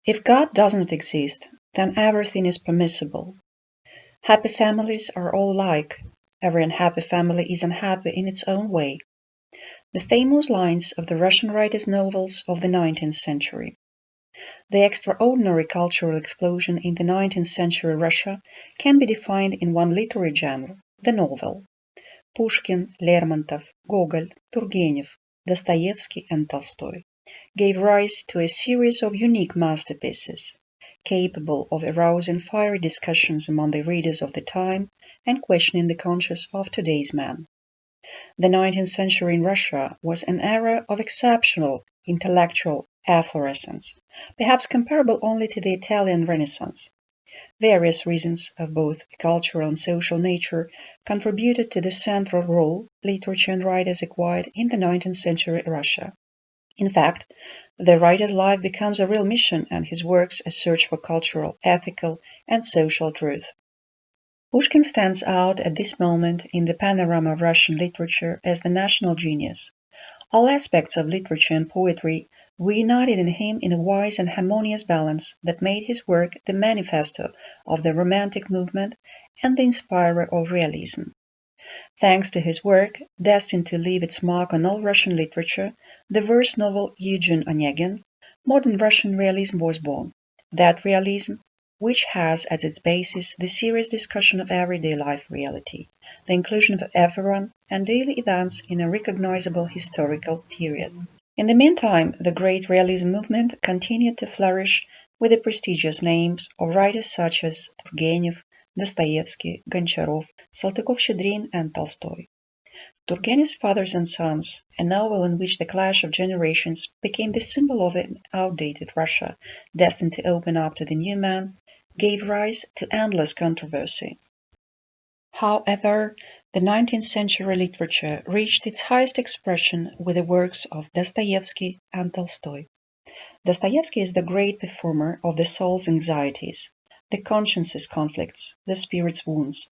If God does not exist, then everything is permissible. Happy families are all alike. Every unhappy family is unhappy in its own way. The famous lines of the Russian writers' novels of the 19th century. The extraordinary cultural explosion in the 19th century Russia can be defined in one literary genre, the novel. Pushkin, Lermontov, Gogol, Turgenev, Dostoevsky and Tolstoy gave rise to a series of unique masterpieces, capable of arousing fiery discussions among the readers of the time and questioning the conscience of today's man. The 19th century in Russia was an era of exceptional intellectual efflorescence, perhaps comparable only to the Italian Renaissance. Various reasons of both a cultural and social nature contributed to the central role literature and writers acquired in the 19th century Russia. In fact, the writer's life becomes a real mission and his works a search for cultural, ethical, and social truth. Pushkin stands out at this moment in the panorama of Russian literature as the national genius. All aspects of literature and poetry were united in him in a wise and harmonious balance that made his work the manifesto of the Romantic movement and the inspirer of realism. Thanks to his work, destined to leave its mark on all Russian literature, the verse novel Eugene Onegin, modern Russian realism was born. That realism, which has as its basis the serious discussion of everyday life reality, the inclusion of everyone and daily events in a recognizable historical period. In the meantime, the great realism movement continued to flourish with the prestigious names of writers such as Turgenev, Dostoevsky, Goncharov, Saltykov-Shchedrin and Tolstoy. Turgenev's Fathers and Sons, a novel in which the clash of generations became the symbol of an outdated Russia destined to open up to the new man, gave rise to endless controversy. However, the 19th century literature reached its highest expression with the works of Dostoevsky and Tolstoy. Dostoevsky is the great performer of the soul's anxieties, the conscience's conflicts, the spirit's wounds,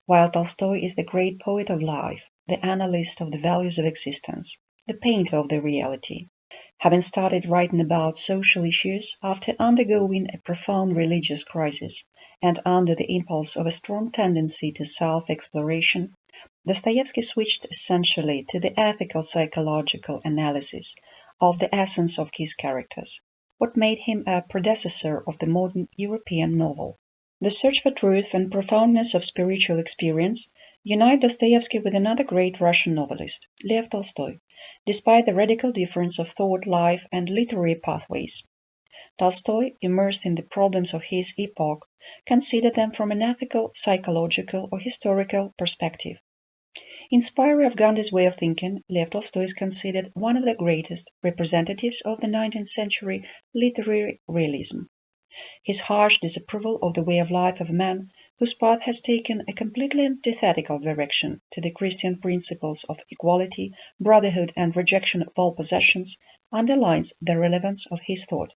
while Tolstoy is the great poet of life, the analyst of the values of existence, the painter of the reality. Having started writing about social issues after undergoing a profound religious crisis and under the impulse of a strong tendency to self-exploration, Dostoevsky switched essentially to the ethical psychological analysis of the essence of his characters, what made him a predecessor of the modern European novel. The search for truth and profoundness of spiritual experience unite Dostoevsky with another great Russian novelist, Lev Tolstoy, despite the radical difference of thought, life, and literary pathways. Tolstoy, immersed in the problems of his epoch, considered them from an ethical, psychological, or historical perspective. Inspirer of Gandhi's way of thinking, Lev Tolstoy is considered one of the greatest representatives of the 19th century literary realism. His harsh disapproval of the way of life of a man whose path has taken a completely antithetical direction to the Christian principles of equality, brotherhood, and rejection of all possessions underlines the relevance of his thought.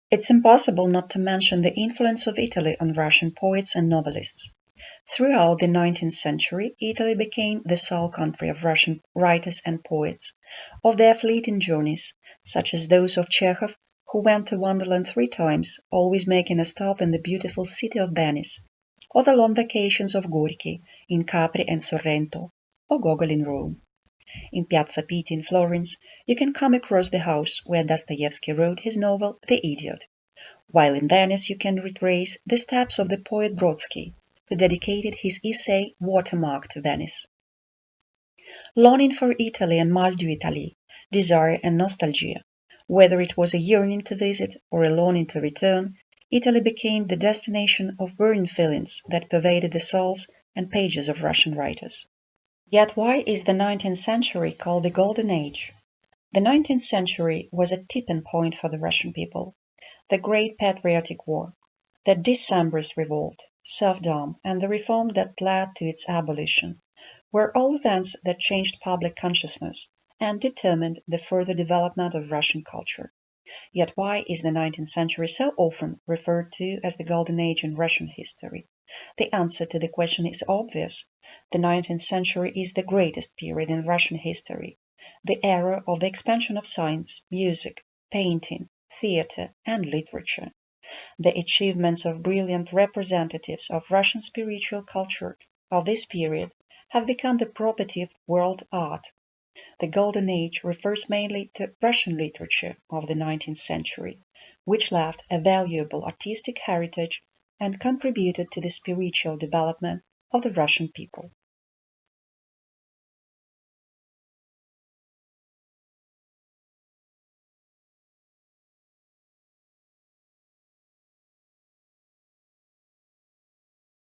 It's impossible not to mention the influence of Italy on Russian poets and novelists. Throughout the 19th century, Italy became the sole country of Russian writers and poets, of their fleeting journeys, such as those of Chekhov, who went to Wonderland 3 times, always making a stop in the beautiful city of Venice, or the long vacations of Gorky in Capri and Sorrento, or Gogol in Rome. In Piazza Pitti in Florence, you can come across the house where Dostoevsky wrote his novel The Idiot, while in Venice you can retrace the steps of the poet Brodsky, who dedicated his essay Watermark to Venice. Longing for Italy and mal d'Italie, desire and nostalgia, whether it was a yearning to visit or a longing to return, Italy became the destination of burning feelings that pervaded the souls and pages of Russian writers. Yet why is the 19th century called the Golden Age? The 19th century was a tipping point for the Russian people. The Great Patriotic War, the Decembrist Revolt, serfdom, and the reform that led to its abolition were all events that changed public consciousness and determined the further development of Russian culture. Yet why is the 19th century so often referred to as the Golden Age in Russian history? The answer to the question is obvious. The 19th century is the greatest period in Russian history, the era of the expansion of science, music, painting, theater, and literature. The achievements of brilliant representatives of Russian spiritual culture of this period have become the property of world art. The Golden Age refers mainly to Russian literature of the 19th century, which left a valuable artistic heritage and contributed to the spiritual development of the Russian people.